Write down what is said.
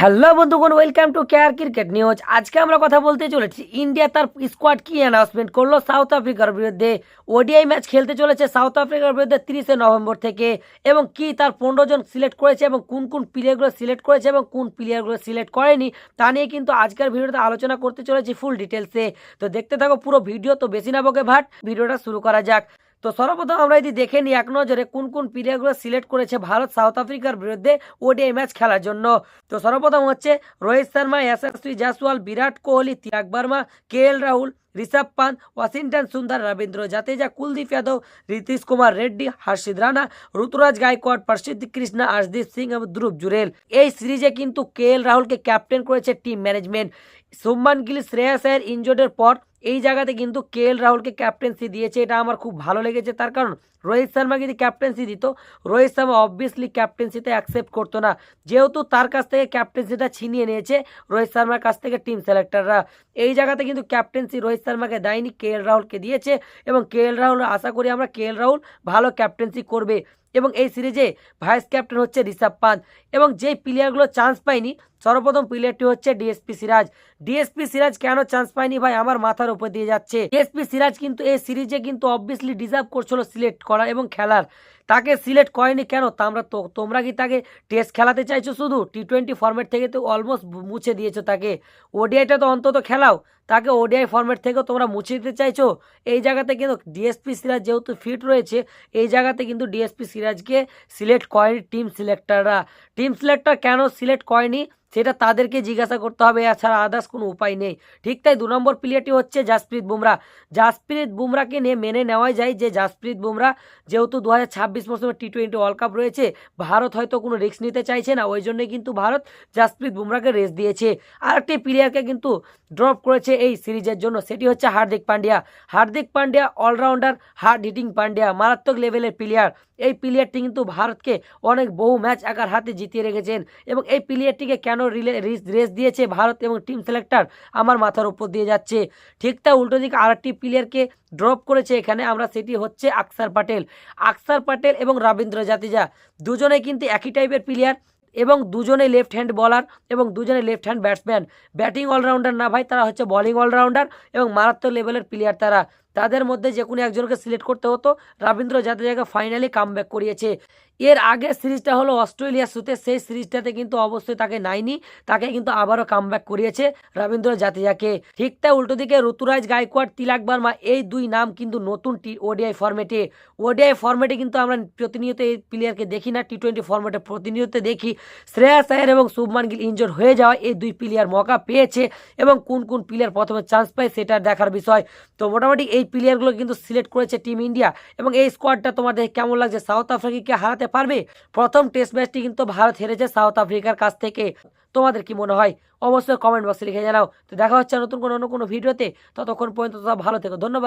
Hello বন্ধুগণ, welcome to care cricket news. আজকে আমরা কথা বলতে চলেছি ইন্ডিয়া তার স্কোয়াড কি অ্যানাউন্সমেন্ট করলো সাউথ আফ্রিকার বিরুদ্ধে। ওডিআই ম্যাচ খেলতে চলেছে সাউথ আফ্রিকার বিরুদ্ধে 30শে নভেম্বর থেকে, এবং কি তার 15 জন সিলেক্ট করেছে এবং কোন কোন প্লেয়ারগুলো সিলেক্ট করেছে এবং কোন প্লেয়ারগুলো সিলেক্ট করেনি তা নিয়ে কিন্তু আজকের ভিডিওতে আলোচনা করতে চলেছি ফুল ডিটেলসে। তো দেখতে থাকো পুরো ভিডিও। তো বেশি না বকে ভাট, ভিডিওটা শুরু করা যাক। তো সর্বপ্রথম আমরা যদি দেখে নিই এক নজরে কোন কোন প্লেয়ারগুলো সিলেক্ট করেছে ভারত সাউথ আফ্রিকার বিরুদ্ধে ওডিআই ম্যাচ খেলার জন্য। তো সর্বপ্রথম হচ্ছে রোহিত শর্মা, যশস্বী জয়সওয়াল, বিরাট কোহলি, তিলক বর্মা, কেএল রাহুল, ঋষভ পান্ত, ওয়াশিংটন সুন্দর, রবীন্দ্র জাদেজা, কুলদীপ যাদব, নীতিশ কুমার রেড্ডি, হর্ষিত রানা, ঋতুরাজ গায়কোয়াড়, প্রসিদ্ধ কৃষ্ণা, আর্শদীপ সিং এবং ধ্রুব জুরেল। এই সিরিজে কিন্তু কেএল রাহুলকে ক্যাপ্টেন করেছে টিম ম্যানেজমেন্ট। শুভমান গিল, শ্রেয়াস আয়ার ইনজোর্ডের পর এই জায়গাতে কিন্তু কেএল রাহুলকে ক্যাপ্টেন্সি দিয়েছে, এটা আমার খুব ভালো লেগেছে। তার কারণ রোহিত শর্মা যদি ক্যাপ্টেন্সি দিত, রোহিত শর্মা অবভিয়াসলি ক্যাপ্টেন্সিতে অ্যাকসেপ্ট করতো না, যেহেতু তার কাছ থেকে ক্যাপ্টেন্সিটা ছিনিয়ে নিয়েছে রোহিত শর্মার কাছ থেকে টিম সিলেক্টররা। এই জায়গাতে কিন্তু ক্যাপ্টেন্সি রোহিত শর্মাকে দেয়নি, কেএল রাহুলকে দিয়েছে, এবং কেএল রাহুল আশা করি আমরা কেএল রাহুল ভালো ক্যাপ্টেন্সি করবে। এবং এই সিরিজে ভাইস ক্যাপ্টেন হচ্ছে ঋষভ পান্ত। এবং যেই প্লেয়ারগুলো চান্স পায়নি, সর্বপ্রথম প্লেয়ারটি হচ্ছে ডিএসপি সিরাজ। ডিএসপি সিরাজ কেন চান্স পায়নি ভাই, আমার মাথার উপর দিয়ে যাচ্ছে। ডিএসপি সিরাজ কিন্তু এই সিরিজে কিন্তু অবভিয়াসলি ডিজার্ভ করছিল সিলেক্ট করা এবং খেলার, তাকে সিলেক্ট করেনি কেন? তোমরা কি তাকে টেস্ট খেলাতে চাইছো? শুধু টি20 ফরম্যাট থেকে তো অলমোস্ট মুছে দিয়েছো তাকে। ওডিআইটা তো অন্তত খেলাও, তাকে ওডিআই ফরম্যাট থেকেও তোমরা মুছে দিতে চাইছো। এই জায়গাতে কিন্তু ডিএসপি সিরাজ যেহেতু ফিট রয়েছে, এই জায়গাতে কিন্তু ডিএসপি সিরাজকে সিলেক্ট করেনি টিম সিলেক্টররা। টিম সিলেক্টর কেন সিলেক্ট করেনি সেটা তাদেরকে জিজ্ঞাসা করতে হবে, এছাড়া আদার্স কোনো উপায় নেই। ঠিক তাই 2 নম্বর প্লেয়ারটি হচ্ছে জাসপ্রীত বুমরা। জাসপ্রীত বুমরাকে নিয়ে মেনে নেওয়াই যায় যে জাসপ্রীত বুমরা যেহেতু 2026 মৌসুমে টি20 ওয়ার্ল্ড কাপ রয়েছে, ভারত হয়তো কোনো রিস্ক নিতে চাইছে না, ওই জন্যই কিন্তু ভারত জাসপ্রীত বুমরাকে রেস্ট দিয়েছে। আরেকটি প্লেয়ারকে কিন্তু ড্রপ করেছে এই সিরিজের জন্য, সেটি হচ্ছে Hardik Pandya. Hardik Pandya allrounder, hard hitting Pandya, মারাত্মক লেভেলের প্লেয়ার। এই প্লেয়ারটি কিন্তু ভারতকে অনেক বহু ম্যাচ একার হাতে জিতিয়ে রেখেছেন, এবং এই প্লেয়ারটিকে কেন রেস দিয়েছে ভারত এবং টিম সিলেক্টর আমার মাথার উপর দিয়ে যাচ্ছে। ঠিক তা উল্টো দিকে আরেকটি প্লেয়ারকে ড্রপ করেছে এখানে আমরা, সেটি হচ্ছে আকসার প্যাটেল। আকসার প্যাটেল এবং রবীন্দ্র জাদেজা দুজনেই কিন্তু একই টাইপের প্লেয়ার, এবং দুজনেই লেফট হ্যান্ড বলার এবং দুজনে left hand batsman. Batting allrounder না ভাই, তারা হচ্ছে বোলিং অলরাউন্ডার এবং মারাত্মক লেভেলের প্লেয়ার তারা। তাদের মধ্যে যে কোনো একজনকে সিলেক্ট করতে হতো, রবীন্দ্র জাদেজাকে ফাইনালি কামব্যাক করিয়েছে। এর আগে সিরিজটা হলো অস্ট্রেলিয়ার সাথে, সেই সিরিজটাতে কিন্তু অবশ্যই তাকে নাইনি, তাকে কিন্তু আবারও কামব্যাক করিয়েছে রবীন্দ্র জাদেজাকে। ঠিক তাই উল্টো দিকে ঋতুরাজ গায়কোয়াড়, তিলক বর্মা, এই দুই নাম কিন্তু নতুন ওডিআই ফরম্যাটে। ওডিআই ফরম্যাটে কিন্তু আমরা প্রতিনিয়ত এই প্লেয়ারকে দেখি না, টি20 ফরম্যাটে প্রতিনিয়ত দেখি। শ্রেয়াস আয়ার এবং শুভমান গিল ইনজোর হয়ে যাওয়া এই দুই প্লেয়ার মৌকা পেয়েছে, এবং কোন কোন প্লেয়ার প্রথমে চান্স পায় সেটা দেখার বিষয়। তো মোটামুটি এই প্লেয়ারগুলো কিন্তু সিলেক্ট করেছে টিম ইন্ডিয়া। এবং এই স্কোয়াডটা তোমাদের কেমন লাগছে? সাউথ আফ্রিকাকে হারাতে পারবে? প্রথম টেস্ট ম্যাচটি কিন্তু ভারত হেরেছে সাউথ আফ্রিকার কাছ থেকে। তোমাদের কি মনে হয় অবশ্যই কমেন্ট বক্সে লিখে জানাও। তো দেখা হচ্ছে নতুন কোনো অন্য কোনো ভিডিওতে, ততক্ষণ পর্যন্ত ভালো থেকো, ধন্যবাদ।